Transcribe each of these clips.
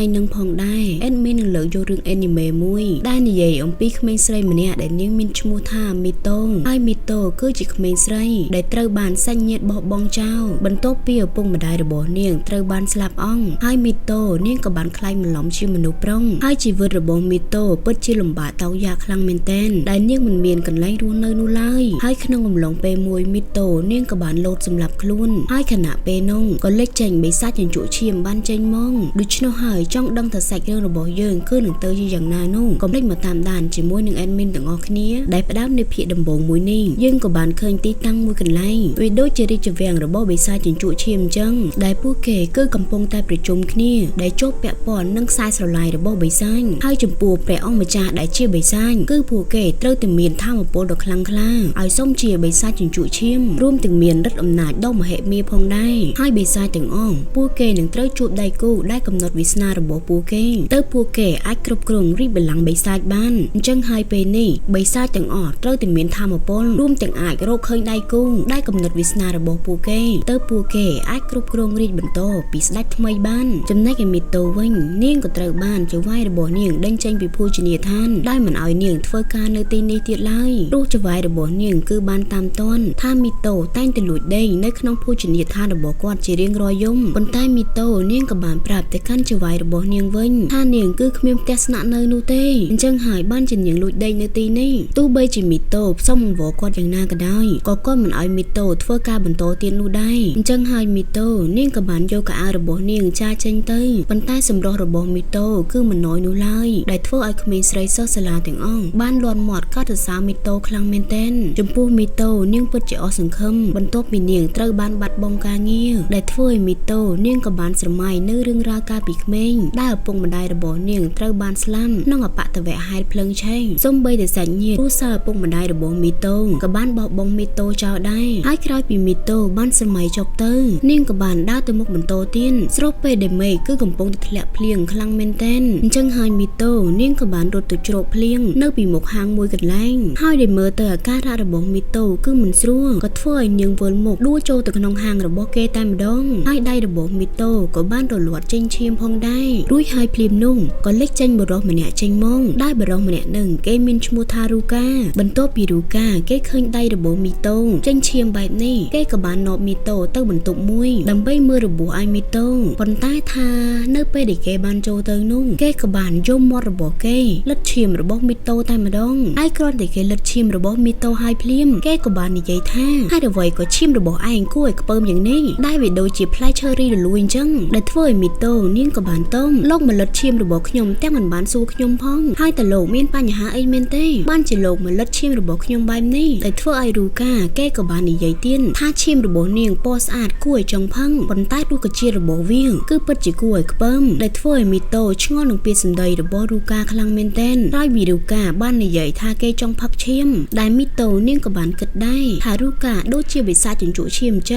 នឹងផងដែរអេដមីននឹងលើកយករឿងអេនីមេមួយដែលនិយាយអំពីក្មេងស្រីម្នាក់ដែលនាងមានឈ្មោះថាមីតូហើយមីតូគឺជាក្មេងស្រីដែលត្រូវបានសាច់ញាតិបោះបង់ចោលបន្ទាប់ពីឪពុកម្ដាយរបស់នាងត្រូវបានស្លាប់អស់ហើយមីតូនាងក៏បានក្លាយបន្លំជាមនុស្សប្រុងហើយជីវិតរបស់មីតូពិតជាលំបាកតោកយ៉ាខ្លាំងមែនទែនដែលនាងមិនមានកន្លែងរស់នៅនោះឡើយហើយក្នុងអំឡុងពេលមួយមីតូនាងក៏បានលោតសម្លាប់ខ្លួនហើយខណៈពេលនោះក៏លេចចេញបិសាចជញ្ជក់ឈាមបានចេញមកដូច្នោះហើយចង់ដឹងថាសាច់រឿងរបស់យើងគឺនឹងទៅជាយ៉ាងណានោះកុំភ្លេចមកតាមដានជាមួយនឹង admin ទាំងអស់គ្នាដែលផ្ដើមនៅភាគដំបូងមួយនេះយើងក៏បានឃើញទីតាំងមួយកន្លែងវាដូចជារាជវាំងរបស់បិសាចជញ្ជក់ឈាមអញ្ចឹងដែលពួកគេគឺកំពុងតែប្រជុំគ្នាដែលជាប់ពាក់ព័ន្ធនឹងខ្សែស្រឡាយរបស់បិសាចហើយចំពោះព្រះអង្គម្ចាស់ដែលជាបិសាចគឺពួកគេត្រូវតែមានថាមពលដ៏ខ្លាំងក្លាឲ្យសមជាបិសាចជញ្ជក់ឈាមរួមទាំងមានឫទ្ធិអំណាចដ៏មហិមាផងដែរហើយបិសាចទាំងអស់ពួកគេនឹងត្រូវជួបដៃគូដែលកំណត់វាសនារបស់ពួកគេទៅពួកគេអាចគ្រប់គ្រងរាជបល្ល័ង្កបិសាចបានអញ្ចឹងហើយពេលនេះបិសាចទាំងអស់ត្រូវតែមានថាមពលរួមទាំងអាចរកឃើញដៃគូដែលកំណត់វាសនារបស់ពួកគេទៅពួកគេអាចគ្រប់គ្រងរាជបន្តពីស្ដេចថ្មីបានចំណែកឯមីតូវិញនាងក៏ត្រូវបានចៅហ្វាយរបស់នាងដេញចេញពីភោជនីយដ្ឋានដោយមិនឲ្យនាងធ្វើការនៅទីនេះទៀតឡើយព្រោះចៅហ្វាយរបស់នាងគឺបានតាមទាន់ថាមីតូតែងតែលួចដេញនៅក្នុងភោជនីយដ្ឋានរបស់គាត់ជារៀងរាល់យប់ប៉ុន្តែមីតូនាងក៏បានប្រាប់ទៅកាន់ចៅហ្វាយរបស់នាងវិញថានាងគឺគ្មានផ្ទះស្នាក់នៅនោះទេអញ្ចឹងហើយបានជានាងលួចដេញនៅទីនេះទោះបីជាមីតូផ្សំអង្វរគាត់យ៉ាងណាក៏ដោយក៏គាត់មិនឲ្យមីតូធ្វើការបន្តទៀតនោះដែរអញ្ចឹងហើយមីតូនាងក៏បានយកកៅអៅរបស់នាងចាចេញទៅប៉ុន្តែសម្រស់របស់មីតូគឺមិនណយនោះឡើយដែលធ្វើឲ្យក្មេងស្រីសិស្សសាលាទាំងអស់បានលាន់មាត់កោតសរសើរមីតូខ្លាំងមែនទែនចំពោះមីតូនាងពិតជាអស់សង្ឃឹមបន្ទាប់ពីនាងត្រូវបានបាត់បង់ការងារដែលធ្វើឲ្យមីតូនាងក៏បានស្រមៃនៅរឿងរ៉ាវកាលពីក្មេងដែលឪពុកម្ដាយរបស់នាងត្រូវបានស្លាប់ក្នុងអបតវៈហេតុភ្លើងឆេះសូម្បីតែសាច់ញាតិគ្រួសារឪពុកម្ដាយរបស់មីតូក៏បានបោះបង់មីតូចោលដែរហើយក្រោយពីមីតូបានស្រមៃចប់ទៅនាងក៏បានដើរទៅមុខបន្តទៀតស្របពេលដែលមេឃគឺកំពុងតែធ្លាក់ភ្លៀងខ្លាំងមែនទែនអញ្ចឹងហើយមីតូនាងក៏បានរត់ទៅជ្រកភ្លៀងនៅពីមុខហាងមួយកន្លែងហើយដែលមើលទៅអាការៈរបស់មីតូគឺមិនស្រួលក៏ធ្វើឲ្យនាងវិលមុខដួលចូលទៅក្នុងហាងរបស់គេតែម្ដងហើយដៃរបស់មីតូក៏បានរលាត់ចេញឈាមផងដែររួចហើយភ្លាមនោះក៏លេចចេញបរិសម្នាក់ចេញមកដែលបរិសម្នាក់នឹងគេមានឈ្មោះថារូកាបន្ទាប់ពីរូកាគេឃើញដៃរបស់មីតូចេញឈាមបែបនេះគេក៏បាននាំមីតូទៅបន្ទប់មួយដើម្បីមើលរបួសឲ្យមីតូប៉ុន្តែថានៅពេលដែលគេបានចូលទៅនោះគេក៏បានយកមាត់របស់គេលិតឈាមរបស់មីតូតែម្ដងហើយគ្រាន់តែគេលិតឈាមរបស់មីតូឲ្យភ្លាមគេក៏បាននិយាយថាហើយអ្វីក៏ឈាមរបស់ឯងគួរឲ្យខ្ពើមយ៉ាងនេះដែលវាដូចជាផ្លែឈើរីរលួយអញ្ចឹងដែលធ្វើឲ្យមីតូនាងក៏បានតមលោកមកលិតឈាមរបស់ខ្ញុំតែមិនបានសួរខ្ញុំផងហើយតើលោកមានបញ្ហាអីមែនទេបានជាលោកមកលិតឈាមរបស់ខ្ញុំបែបនេះដែលធ្វើឲ្យរូកាគេក៏បាននិយាយទៀតថាឈាមរបស់នាងពណ៌ស្អាតគួរឲ្យចង់ផឹងប៉ុន្តែរុក្ខជាតិរបស់វាគឺពិតជាគួរឲ្យខ្ពើមដែលធ្វើឲ្យមីតូឆ្ងល់នឹងពាក្យសម្ដីរបស់រូកាខ្លាំងមែនទែនហើយវីរូកាបាននិយាយថាគេចង់ផឹកឈាមដែលមីតូនាងក៏បានគិតដែរថារូកាដូចជាបិសាចជញ្ជក់ឈាមអញ្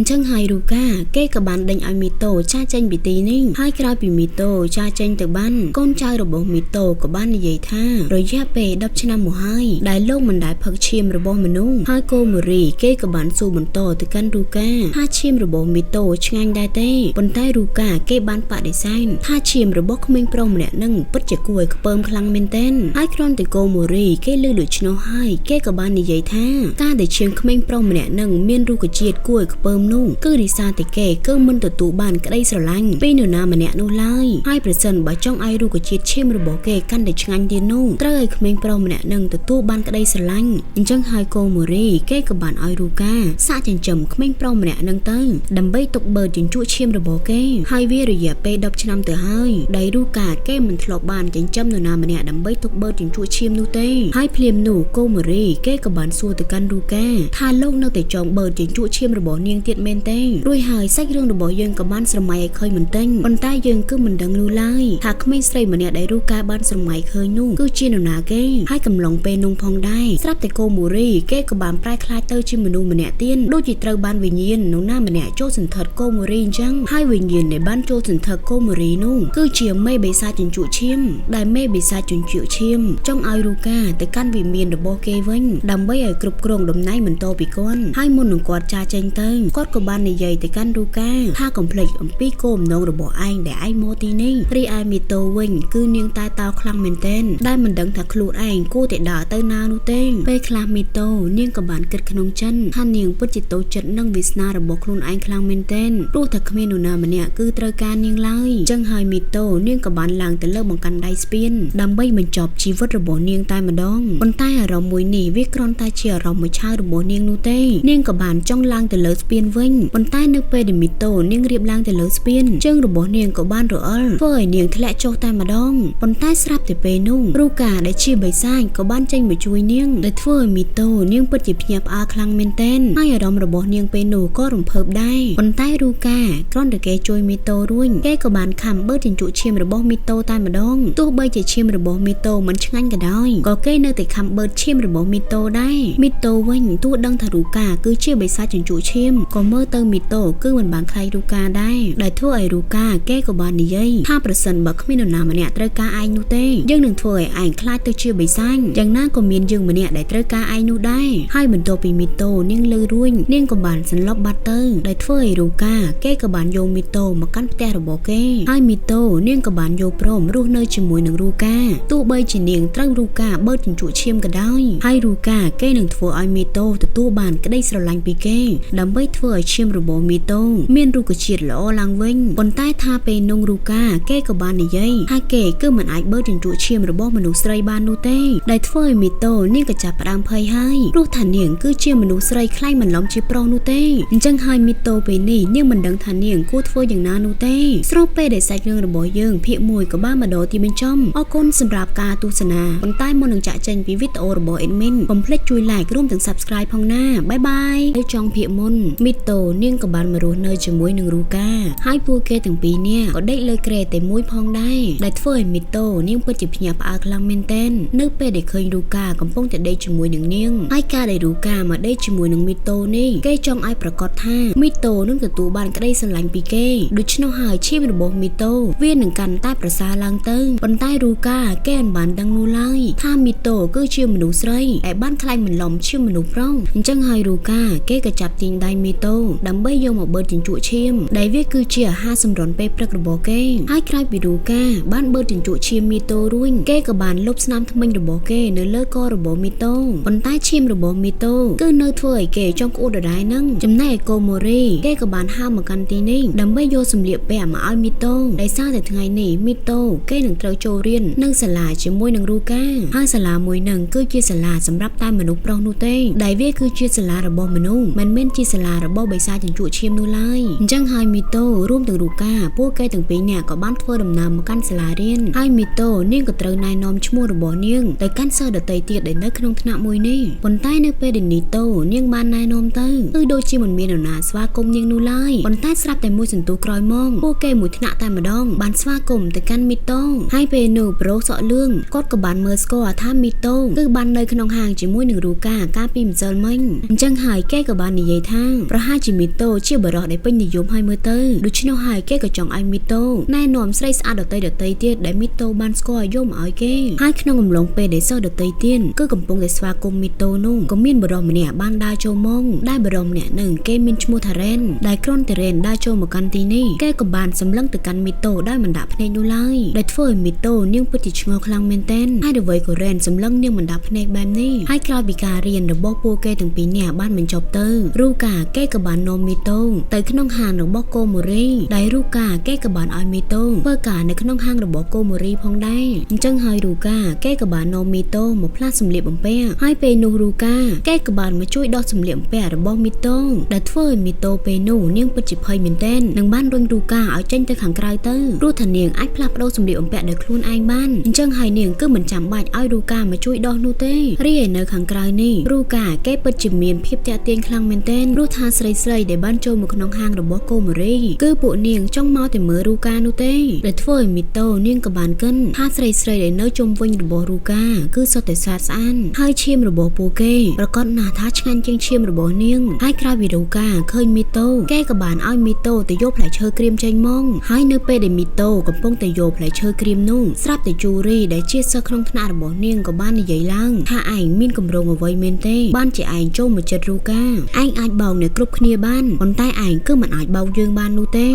ចឹងហើយរូកាគេក៏បានដេញឲ្យមីតូចាចេញពីទីនេះហើយក្រោយពីមីតូចាចេញទៅបានកូនចៅរបស់មីតូក៏បាននិយាយថារយៈពេល10ឆ្នាំមកហើយដែលលោកមិនដែលផឹកឈាមរបស់មនុស្សហើយកូម៉ូរីគេក៏បានសួរបន្តទៅកាន់រូកាថាឈាមរបស់មីតូឆ្ងាញ់ដែរទេប៉ុន្តែរូកាគេបានបដិសេធថាឈាមរបស់ក្មេងប្រុសម្នាក់នឹងពិតជាគួរឲ្យខ្ពើមខ្លាំងមែនទែនហើយគ្រាន់តែកូម៉ូរីគេលើដូច្នោះហើយគេក៏បាននិយាយថាការដែលឈាមក្មេងប្រុសម្នាក់នឹងមានរុក្ខជាតិគួរឲ្យខ្ពើមនោះគឺរិសាតែគេគឺមិនទទួលបានក្តីស្រឡាញ់ពីនរណាម្នាក់នោះឡើយហើយប្រសិនបើចង់ឲ្យរុក្ខជាតិឈាមរបស់គេកាន់តែឆ្ងាញ់ទៀតនោះត្រូវឲ្យក្មេងប្រុសម្នាក់នឹងទទួលបានក្តីស្រឡាញ់អញ្ចឹងហើយកូម៉ូរីគេក៏បានឲ្យរូកាសាកចិញ្ចឹមក្មេងប្រុសម្នាក់នឹងទៅដើម្បីទុកបឺតជញ្ជក់ឈាមរបស់គេហើយវារយៈពេល10ឆ្នាំទៅហើយដែលរូកាគេមិនធ្លាប់បានចិញ្ចឹមនរណាម្នាក់ដើម្បីទុកបឺតជញ្ជក់ឈាមនោះទេហើយភ្លាមនោះកូម៉ូរីគេក៏បានសួរទៅកាន់រូកាថាលោកនៅតែចង់បឺតជញ្ជក់ឈាមរបស់នាងទៀតមែនទេរួចហើយសាច់រឿងរបស់យើងក៏បានស្រមៃឲ្យឃើញមិនទិញប៉ុន្តែយើងគឺមិនដឹងនោះឡើយថាក្មេងស្រីម្នាក់ដែលរូកាបានស្រមៃឃើញនោះគឺជានរណាគេហើយកំឡុងពេលនោះផងដែរស្រាប់តែកូម៉ូរីគេក៏បានប្រែក្លាយទៅជាមនុស្សម្នាក់ទៀតដូចជាត្រូវបានវិញ្ញាណនរណាម្នាក់ចូលសន្ធិដ្ឋកូម៉ូរីអញ្ចឹងហើយវិញ្ញាណដែលបានចូលសន្ធិដ្ឋកូម៉ូរីនោះគឺជាមេបិសាចជញ្ជក់ឈាមដែលមេបិសាចជញ្ជក់ឈាមចង់ឲ្យរូកាទៅកាន់វិមានរបស់គេវិញដើម្បីឲ្យគ្រប់គ្រងតំណែងបន្តពីគាត់ហើយមុននឹងគាត់ចាចេញទៅគាត់ក៏បាននិយាយទៅកាន់រូកាថាកុំភ្លេចអំពីគោលបំណងរបស់ឯងដែលឯងមក ទីនេះរីឯមីតូវិញគឺនាងតែតោខ្លាំងមែនទែនដែលមិនដឹងថាខ្លួនឯងគួរតែដើរទៅណានោះទេពេលខ្លះមីតូនាងក៏បានគិតក្នុងចិនថានាងពិតជាតូចចិត្តនឹងវាសនារបស់ខ្លួនឯងខ្លាំងមែនទែនព្រោះតែគ្មាននរណាម្នាក់គឺត្រូវការនាងឡើយចឹងហើយមីតូនាងក៏បានឡើងទៅលើបង្កាន់ដៃស្ពានដើម្បីបញ្ចប់ជីវិតរបស់នាងតែម្ដងប៉ុន្តែអារម្មណ៍មួយនេះវាគ្រាន់តែជាអារម្មណ៍មួយឆាវរបស់នាងនោះទេនាងក៏បានចង់ឡើងទៅលើស្ពានវិញប៉ុន្តែនៅពេលដែលមីតូនាងរៀបឡើងទៅលើស្ពានជើងរបស់នាងក៏បានរអិលធ្វើឲ្យនាងធ្លាក់ចុះតែម្ដងប៉ុន្តែស្រាប់តែពេលនោះរូកាដែលជាបិសាចក៏បានចេញមកជួយនាងដែលធ្វើឲ្យមីតូនាងពិតជាភ្ញាក់ផ្អើលខ្លាំងមែនទែនហើយអារម្មណ៍របស់នាងពេលនោះក៏រំភើបដែរប៉ុន្តែរូកាគ្រាន់តែគេជួយមីតូរួញគេក៏បានខំបឺតជញ្ជក់ឈាមរបស់មីតូតែម្ដងទោះបីជាឈាមរបស់មីតូមិនឆ្ងាញ់ក៏ដោយក៏គេនៅតែខំបឺតឈាមរបស់មីតូដែរមីតូវិញទោះដឹងថារូកាគឺជាបិសាចជញ្ជក់ឈាមក៏មើលទៅមីតូគឺមិនបានខ្លាចរូកាដែរដែលធ្វើឲ្យរូកាគេក៏បាននិយាយថាប្រសិនបើគ្មាននរណាម្នាក់ត្រូវការឯងនោះទេយើងនឹងធ្វើឲ្យឯងខ្លាចទៅជាបិសាចយ៉ាងណាក៏មានយើងម្នាក់ដែលត្រូវការឯងនោះដែរហើយបន្ទាប់ពីមីតូនាងលើរួញនាងក៏បានសន្លប់បាត់ទៅដែលធ្វើឲ្យរូកាគេក៏បានយកមីតូមកកាន់ផ្ទះរបស់គេហើយមីតូនាងក៏បានយកព្រមរស់នៅជាមួយនឹងរូកាទោះបីជានាងត្រូវរូកាបឺតជញ្ជក់ឈាមក៏ដោយហើយរូកាគេនឹងធ្វើឲ្យមីតូទទួលបានក្តីស្រឡាញ់ពីគេដើម្បីធ្វើឲ្យឈាមរបស់មីតូមានរុក្ខជាតិល្អឡើងវិញប៉ុន្តែថាពេលនោះរូកាគេក៏បាននិយាយថាគេគឺមិនអាចបឺតជញ្ជក់ឈាមរបស់មនុស្សស្រីបាននោះទេដែលធ្វើឲ្យមីតូនាងក៏ចាប់ផ្ដើមភ័យហើយព្រោះថានាងគឺជាមនុស្សស្រីខ្លាចមិនឡំជាប្រុសនោះទេអញ្ចឹងហើយមីតូពេលនេះនាងមិនដឹងថានាងគួរធ្វើយ៉ាងណានោះទេស្របពេលដែលសាច់រឿងរបស់យើងភាគ1ក៏បានមកដល់ទីបញ្ចប់អរគុណសម្រាប់ការទស្សនាប៉ុន្តែមុននឹងចាក់ចេញពីវីដេអូរបស់ admin កុំភ្លេចជួយ like រួមទាំង subscribe ផងណាបាយបាយនៅចុងភាគមុនមីតូនាងក៏បានមករស់នៅជាមួយនឹងរូកាហើយពួកគេទាំងពីរនាក់ក៏ដេកលើគ្រែតែមួយផងដែរដែលធ្វើឲ្យមីតូនាងពិតជាភ្ញាក់ផ្អើលខ្លាំងមែនទែននៅពេលដែលឃើញរូកាកំពុងតែដេកជាមួយនឹងនាងហើយការដែលរូកាមកដេកជាមួយនឹងមីតូនេះគេចង់ឲ្យប្រកាសថាមីតូនឹងទទួលបានក្តីស្រឡាញ់ពីគេដូច្នោះហើយឈាមរបស់មីតូវានឹងកាន់តែប្រសើរឡើងទៅប៉ុន្តែរូកាគេមិនបានដឹងនោះឡើយថាមីតូគឺជាមនុស្សស្រីដែលបានខ្លាចមិនឡំជាមនុស្សប្រុសអញ្ចឹងហើយរូកាគេក៏ចាប់ទាញដៃមីតូដើម្បីយកមកបឺតជញ្ជក់ឈាមដែលវាគឺជាអាហារសម្រន់ពេលព្រឹករបស់គេហើយក្រោយពីរូកាបានបឺតជញ្ជក់ឈាមមីតូរួញគេក៏បានលុបស្នាមធ្មេញរបស់គេនៅលើករបស់មីតូប៉ុន្តែឈាមរបស់មីតូគឺនៅធ្វើឲ្យគេចង់ក្អួតដដែលនឹងចំណែកឯកូម៉ូរីគេក៏បានហៅមកកាន់ទីនេះដើម្បីយកសម្លៀកពាក់មកឲ្យមីតូដោយសារតែថ្ងៃនេះមីតូគេនឹងត្រូវចូលរៀននៅសាលាជាមួយនឹងរូកាហើយសាលាមួយនឹងគឺជាសាលាសម្រាប់តែមនុស្សប្រុសនោះទេដែលវាគឺជាសាលារបស់មនុស្សមិនមែនជាសាលារបស់បិសាចជញ្ជក់ឈាមនោះឡើយអញ្ចឹងហើយមីតូរួមទាំងរូកាពួកគេទាំងពីរនាក់ក៏បានធ្វើដំណើរមកកាន់សាលារៀនហើយមីតូនាងក៏ត្រូវណែនាំឈ្មោះរបស់នាងទៅកាន់សិស្សដទៃទៀតដែលនៅក្នុងថ្នាក់មួយនេះប៉ុន្តែនៅពេលដែលនីតូនាងបានណែនាំទៅគឺដូចជាមិនមាននរណាស្វាគមន៍នាងនោះឡើយប៉ុន្តែស្រាប់តែមួយសន្ទុះក្រោយមកពួកគេមួយថ្នាក់តែម្ដងបានស្វាគមន៍ទៅកាន់មីតូហើយពេលនោះប្រុសសក់លឿងគាត់ក៏បានមើលស្គាល់ថាមីតូគឺបាននៅក្នុងហាងជាមួយនឹងរូកាកាលពីម្សិលមិញអញ្ចឹងហើយគេក៏បាននិយាយថាប្រហែលជាមីតូជាបរិសុទ្ធដែលពេញនិយមហើយមើលទៅដូច្នោះហើយគេក៏ចង់ឲ្យមីតូណែនាំស្រីស្អាតដទៃទៀតដែលមីតូបានស្គាល់យកមកឲ្យគេហើយក្នុងអំឡុងពេលដែលសិស្សដទៃទៀតគឺកំពុងតែស្វាគមន៍មីតូនោះក៏មានបរិសុទ្ធម្នាក់បានដើរចូលមកដែលបរិសុទ្ធម្នាក់នឹងគេមានឈ្មោះថារ៉េនដែលគ្រាន់តែរ៉េនដើរចូលមកកាន់ទីនេះគេក៏បានសម្លឹងទៅកាន់មីតូដោយមិនដាក់ភ្នែកនោះឡើយដែលធ្វើឲ្យមីតូនាងពិតជាឆ្ងល់ខ្លាំងមែនទែនហើយអ្វីក៏រ៉េនសម្លឹងនាងមិនដាក់ភ្នែកបែបនេះហើយក្រោយពីការរៀនរបស់ពួកគេទាំងពីរនាក់បានបញ្ចប់ទៅរូកាគេក៏បាននាំមីតូទៅក្នុងហាងរបស់កូម៉ូរីដែលរូកាគេក៏បានឲ្យមីតូធ្វើការនៅក្នុងហាងរបស់កូម៉ូរីផងដែរអញ្ចឹងហើយរូកាគេក៏បាននាំមីតូមកផ្លាស់សម្លៀកបំពាក់ហើយពេលនោះរូកាគេក៏បានមកជួយដោះសម្លៀកបំពាក់របស់មីតូដែលធ្វើឲ្យមីតូពេលនោះនាងពិតជាភ័យមែនទែននឹងបានរុញរូកាឲ្យចេញទៅខាងក្រៅទៅព្រោះថានាងអាចផ្លាស់ប្ដូរសម្លៀកបំពាក់ដោយខ្លួនឯងបានអញ្ចឹងហើយនាងគឺមិនចាំបាច់ឲ្យរូកាមកជួយដោះនោះទេរីឯនៅខាងក្រៅនេះរូកាគេពិតជាមានភាពតាក់ទាញខ្លាំងមែនទែនព្រោះថាស្រីដែលបានចូលមកក្នុងហាងរបស់កូម៉ូរីគឺពួកនាងចង់មកតែមើលរូកានោះទេដែលធ្វើឲ្យមីតូនាងក៏បានគិនថាស្រីដែលនៅជុំវិញរបស់រូកាគឺសុទ្ធតែស្អាតស្អាតហើយឈាមរបស់ពួកគេប្រកាសណាស់ថាឆ្ងាញ់ជាងឈាមរបស់នាងហើយក្រោយពីរូកាឃើញមីតូគេក៏បានឲ្យមីតូទៅយកផ្លែឈើក្រៀមចេញមកហើយនៅពេលដែលមីតូកំពុងតែយកផ្លែឈើក្រៀមនោះស្រាប់តែជូរីដែលជាសិស្សក្នុងថ្នាក់របស់នាងក៏បាននិយាយឡើងថាឯងមានកម្រងអ្វីមែនទេបានជាឯងចូលមកចិត្តរូកាឯងអាចបោកអ្នកគ្រប់គ្នាបានប៉ុន្តែឯងគឺមិនអាចបោកយើងបាននោះទេ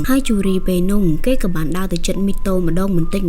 ហើយជូរីពេលនោះ គេក៏បានដើរទៅចិត្តមីតូម្ដងបន្តិច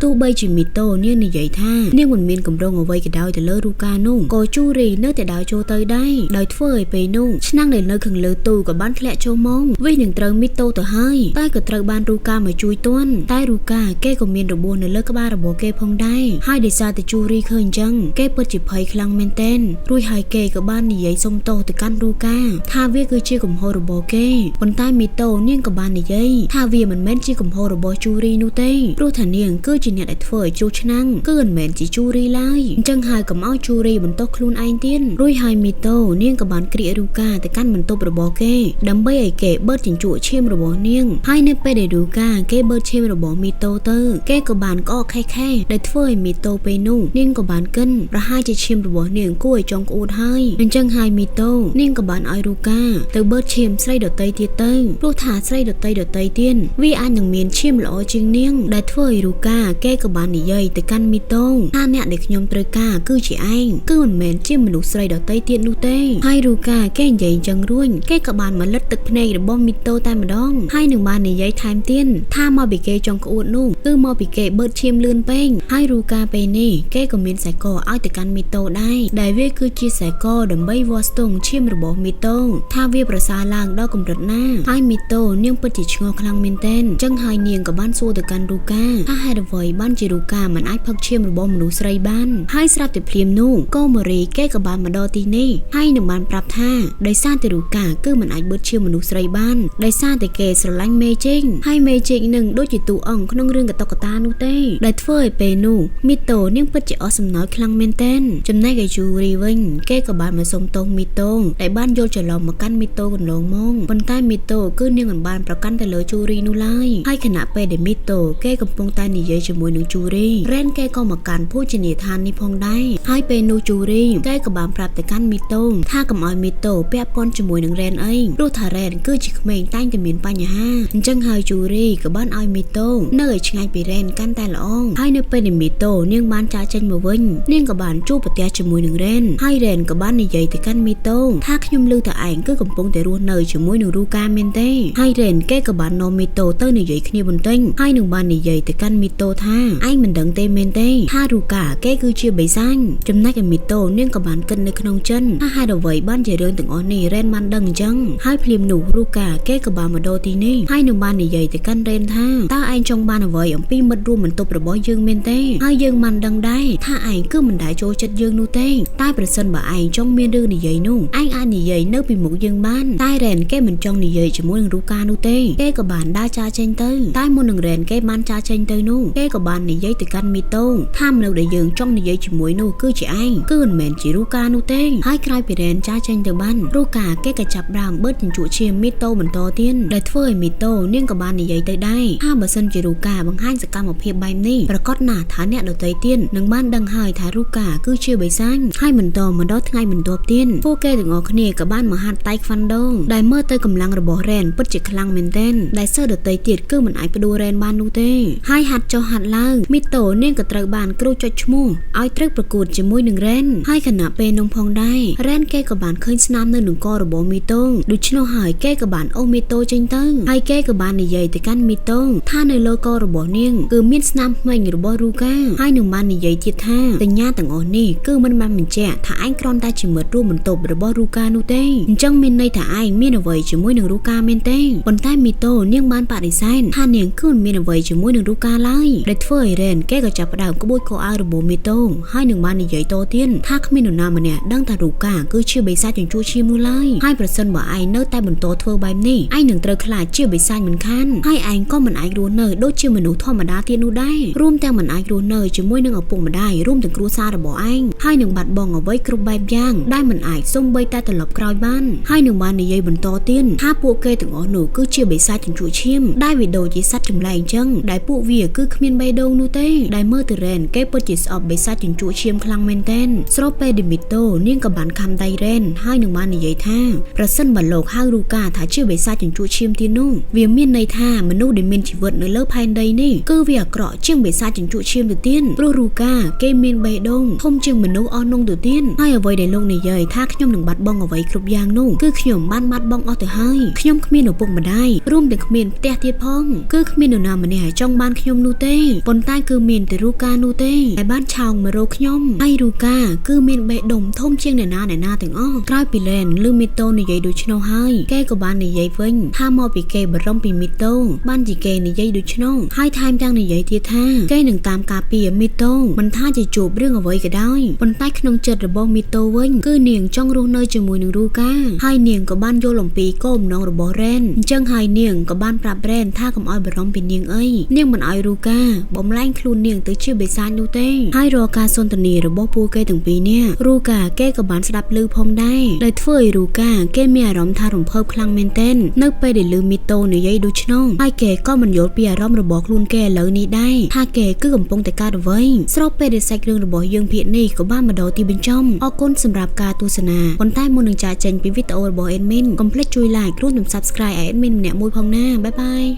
ទោះបីជាមីតូនាងនិយាយថានាងមិនមានកម្រងអ្វីក៏ដោយទៅលើរូកានោះក៏ជូរីនៅតែដើរចូលទៅដែរដោយធ្វើឲ្យពេលនោះឆ្នាំងដែលនៅខាងលើទូក៏បានធ្លាក់ចូលមកវិញនឹងត្រូវមីតូទៅហើយតែក៏ត្រូវបានរូកាមកជួយទាន់តែរូកាគេក៏មានរបួសនៅលើក្បាលរបស់គេផងដែរហើយដោយសារតែជូរីឃើញអញ្ចឹងគេពិតជាភ័យខ្លាំងមែនទែនរួចហើយគេក៏បាននិយាយសុំទោសទៅកាន់រូកាថាវាគឺជាកំហុសរបស់គេប៉ុន្តែមីតូនាងក៏បាននិយាយថាវាមិនមែនជាកំហុសរបស់ជូរីនោះទេព្រោះថានាងគឺជាអ្នកដែលធ្វើឲ្យជូឆ្នាំងគឺមិនមែនជាជូរីឡើយអញ្ចឹងហើយកុំឲ្យជូរីបន្តខ្លួនឯងទៀតរួចហើយមីតូនាងក៏បានក្រៀករូកាទៅកាន់បន្ទប់របស់គេដើម្បីឲ្យគេបឺតជញ្ជក់ឈាមរបស់នាងហើយនៅពេលដែលរូកាគេបឺតឈាមរបស់មីតូទៅគេក៏បានក្អកខេដែលធ្វើឲ្យមីតូពេលនោះនាងក៏បានកិនប្រហែលជាឈាមរបស់នាងគួរឲ្យចង់ក្អួតហើយអញ្ចឹងហើយមីតូនាងក៏បានឲ្យរូកាទៅបឺតឈាមស្រីដតីទៀតទៅព្រោះថាស្រីដតីទៀតវាអាចនឹងមានឈាមល្អជាងនាងដែលធ្វើឲ្យរូកាគេក៏បាននិយាយទៅកាន់មីតូថាអ្នកដែលខ្ញុំត្រូវការគឺជាឯងគឺមិនមែនជាមនុស្សស្រីដតីទៀតនោះទេហើយរូកាគេនិយាយអញ្ចឹងរួចគេក៏បានមកលិតទឹកភ្នែករបស់មីតូតែម្ដងហើយនឹងបាននិយាយថែមទៀតថាមកពីគេចង់ក្អួតនោះគឺមកពីគេបឺតឈាមលឿនពេកហើយរូកាពេលនេះគេក៏មានខ្សែកឲ្យទៅកាន់មីតូដែរដែលវាគឺជាខ្សែកដើម្បីវាស់ស្ទង់ឈាមរបស់មីតូថាវាប្រសើរឡើងដល់កម្រិតណាហើយមីតូនាងពិតជាឆ្ងល់ខ្លាំងមែនទែនចឹងហើយនាងក៏បានសួរទៅកាន់រូកាថាហេតុអ្វីបានជារូកាមិនអាចផឹកឈាមរបស់មនុស្សស្រីបានហើយស្រាប់តែភ្លាមនោះកូម៉ារីគេក៏បានមកដល់ទីនេះហើយនឹងបានប្រាប់ថាដោយសារតែរូកាគឺមិនអាចបឺតឈាមមនុស្សស្រីបានដោយសារតែគេស្រឡាញ់មេជីកហើយមេជីកនឹងដូចជាតួអង្គក្នុងរឿងកតុកតានោះទេដែលធ្វើឲ្យពេលនោះមីតូនាងពិតជាអស់សំណើចខ្លាំងមែនទែនចំណែកឯជូរីវិញគេក៏បានមកសុំទោសមីតូដែលបានយល់ច្រឡំមកកាន់មីតូកន្លងមកប៉ុន្តែមីតូគឺនាងមិនបានប្រកាន់ទៅលើជូរីនោះឡើយហើយខណៈពេលដែលមីតូគេកំពុងតែនិយាយជាមួយនឹងជូរីរ៉ែនគេក៏មកកាន់ភោជនីយដ្ឋាននេះផងដែរហើយពេលនោះជូរីគេក៏បានប្រាប់ទៅកាន់មីតូថាកុំឲ្យមីតូពាក់ព័ន្ធជាមួយនឹងរ៉ែនអីព្រោះថារ៉ែនគឺជាក្មេងតែងតែមានបញ្ហាអញ្ចឹងហើយជូរីក៏បានឲ្យមីតូនៅឲ្យឆ្ងាយពីរ៉ែនកាន់តែល្អហើយនៅពេលដែលមីតូនាងបានចាកចេញមកវិញនាងក៏បានជួបប្រទះជាមួយនឹងរ៉ែនហើយរ៉ែនក៏បាននិយាយទៅកាន់មីតូថាខ្ញុំឮថាឯងគឺកំពុងតែរស់នៅជាមួយនឹងរូកាមែនទេហើយរ៉ែនគេក៏បាននាំមីតូទៅនិយាយគ្នាបន្តិចហើយនឹងបាននិយាយទៅកាន់មីតូថាឯងមិនដឹងទេមែនទេថារូកាគេគឺជាបិសាចចំណែកឯមីតូនាងក៏បានគិតនៅក្នុងចិនថាហេតុអ្វីបានជារឿងទាំងអស់នេះរ៉ែនបានដឹងអញ្ចឹងហើយភ្លាមនោះរូកាគេក៏បានមកដល់ទីនេះហើយនឹងបាននិយាយទៅកាន់រ៉ែនថាតើឯងចង់បានអ្វីអំពីមិត្តរួមបន្ទប់របស់យើងមែនទេហើយយើងបានដឹងដែរថាឯងគឺមិនដែលចូលចិត្តយើងនោះទេតែប្រសិនបើឯងចង់មានរឿងនិយាយនោះឯងអាចនិយាយនៅពីមុខយើងបានតែរ៉ែនគេមិនចង់និយាយជាមួយនឹងរូកានោះទេគេក៏បានដើរចាចេញទៅតែមុននឹងរ៉ែនគេបានចាចេញទៅនោះគេក៏បាននិយាយទៅកាន់មីតូថាមនុស្សដែលយើងចង់និយាយជាមួយនោះគឺជាឯងគឺមិនមែនជារូកានោះទេហើយក្រោយពីរ៉ែនចាចេញទៅបានរូកាគេក៏ចាប់ដើមបឺតជញ្ជក់ឈាមមីតូបន្តទៀតដែលធ្វើឲ្យមីតូនាងក៏បាននិយាយទៅដែរថាបើសិនជារូកាបង្ហាញសកម្មភាពបែបនេះប្រកាសណាស់ថាអ្នកដទៃទៀតនឹងបានដឹងហើយថារូកាគឺជាបិសាចហើយបន្តមកដល់ថ្ងៃបន្ទាប់ទៀតពួកគេទាំងអស់គ្នាក៏បានមកហាត់តៃខ្វាន់ដូដែលមើលទៅកម្លាំងរបស់រ៉ែនពិតជាខ្លាំងមែនទែនដែលសិស្សដទៃទៀតគឺមិនអាចផ្ដួលរ៉ែនបាននោះទេហើយហាត់ចុះហាត់ឡើងមីតូនាងក៏ត្រូវបានគ្រូចុចឈ្មោះឲ្យត្រូវប្រកួតជាមួយនឹងរ៉ែនហើយខណៈពេលនោះផងដែររ៉ែនគេក៏បានឃើញស្នាមនៅនឹងករបស់មីតូដូច្នោះហើយគេក៏បានអូសមីតូចេញទៅហើយគេក៏បាននិយាយទៅកាន់មីតូថានៅលើករបស់នាងគឺមានស្នាមថ្មីរបស់រូកាហើយនឹងបាននិយាយទៀតថាសញ្ញាទាំងអស់នេះគឺមិនបានបញ្ជាក់ថាឯងគ្រាន់តែជាមិត្តរួមបន្ទប់របស់រូកានោះទេអញ្ចឹងមានន័យថាឯងមានអ្វីជាមួយនឹងរូកាមែនទេប៉ុន្តែមីតូនាងបានបដិសេធថានាងគឺមិនមានអ្វីជាមួយនឹងរូកាឡើយដែលធ្វើឲ្យរ៉ែនគេក៏ចាប់ផ្ដើមក្បួយខោអាវរបស់មីតូហើយនឹងបាននិយាយតទៀតថាគ្មាននរណាម្នាក់ដឹងថារូកាគឺជាបិសាចជញ្ជក់ឈាមនោះឡើយហើយប្រសិនបើឯងនៅតែបន្តធ្វើបែបនេះឯងនឹងត្រូវខ្លាចជាបិសាចមិនខានហើយឯងក៏មិនអាចរស់នៅដូចជាមនុស្សធម្មតាទៀតនោះដែររួមទាំងមិនអាចរស់នៅជាមួយនឹងឪពុកម្ដាយរួមទាំងគ្រួសាររបស់ឯងហើយនឹងបាត់បង់អ្វីគ្រប់បែបយ៉ាងដែលមិនអាចសូម្បីតែត្រឡប់ក្រោយបានហើយនឹងបាននិយាយបន្តទៀតថាពួកគេទាំងអស់នោះគឺជាបិសាចជញ្ជក់ឈាមដែលវាដូចជាសត្វចម្លែកអញ្ចឹងដែលពួកវាគឺគ្មានបេះដូងនោះទេដែលមើលទៅរ៉ែនគេពិតជាស្អប់បិសាចជញ្ជក់ឈាមខ្លាំងមែនទែនស្របពេលដែលមីតូនាងក៏បានខំដៃរ៉ែនហើយនឹងបាននិយាយថាប្រសិនបើលោកហៅរូកាថាជាបិសាចជញ្ជក់ឈាមទៀតនោះវាមានន័យថាមនុស្សដែលមានជីវិតនៅលើផែនដីនេះគឺវាអាក្រក់ជាងបិសាចជញ្ជក់ឈាមទៅទៀតព្រោះរូកាគេមានបេះដូងធំជាងមនុស្សអស់នោះទៅទៀតហើយអ្វីដែលលោកនិយាយថាខ្ញុំនឹងបាត់បង់អ្វីគ្រប់យ៉ាងនោះគឺខ្ញុំបានបាត់បង់អស់ទៅហើយខ្ញុំគ្មានឪពុកម្ដាយរួមទាំងគ្មានផ្ទះទៀត ទៀតផងគឺគ្មាននរណាម្នាក់ចង់បានខ្ញុំនោះទេប៉ុន្តែគឺមានតែរូកានោះទេដែលបានឆោងមករកខ្ញុំហើយរូកាគឺមានបេះដូងធំជាងអ្នកណាទាំងអស់ក្រោយពីលែនឬមីតូនិយាយដូច្នោះហើយគេក៏បាននិយាយវិញថាមកពីគេបារម្ភពីមីតូបានជាគេនិយាយដូច្នោះហើយថែមទាំងនិយាយទៀតថាគេនឹងតាមការពារមីតូមិនថាជាជួបរឿងអ្វីក៏ដោយប៉ុន្តែក្នុងចិត្តរបស់មីតូវិញគឺនាងចង់រស់នៅជាមួយនឹងរូកាហើយនាងក៏បានយល់អំពីគោលបំណងរបស់រ៉ែនអញ្ចឹងហើយនាងក៏បានប្រាប់រ៉ែនថាកុំឲ្យបារម្ភពីនាងអីនាងមិនឲ្យរូកាបំលែងខ្លួននាងទៅជាបិសាចនោះទេហើយរាល់ការសន្ទនារបស់ពួកគេទាំងពីរនេះរូកាគេក៏បានស្ដាប់ឮផងដែរដែលធ្វើឲ្យរូកាគេមានអារម្មណ៍ថារំភើបខ្លាំងមែនទែននៅពេលដែលឮមីតូនិយាយដូច្នោះហើយគេក៏មិនយល់ពីអារម្មណ៍របស់ខ្លួនគេឥឡូវនេះដែរថាគេគឺកំពុងតែកើតអ្វីស្របពេលដែលសាច់រឿងរបស់យើងភាគនេះក៏បានមកដល់ទីបញ្ចប់អរគុណសម្រាប់ការទស្សនាប៉ុន្តែមុននឹងចាកចេញពីវីដេអូរបស់ admin កុំភ្លេចជួយ like រួមទាំង subscribe ឲ្យ admin ម្នាក់មួយផងណាបាយបាយ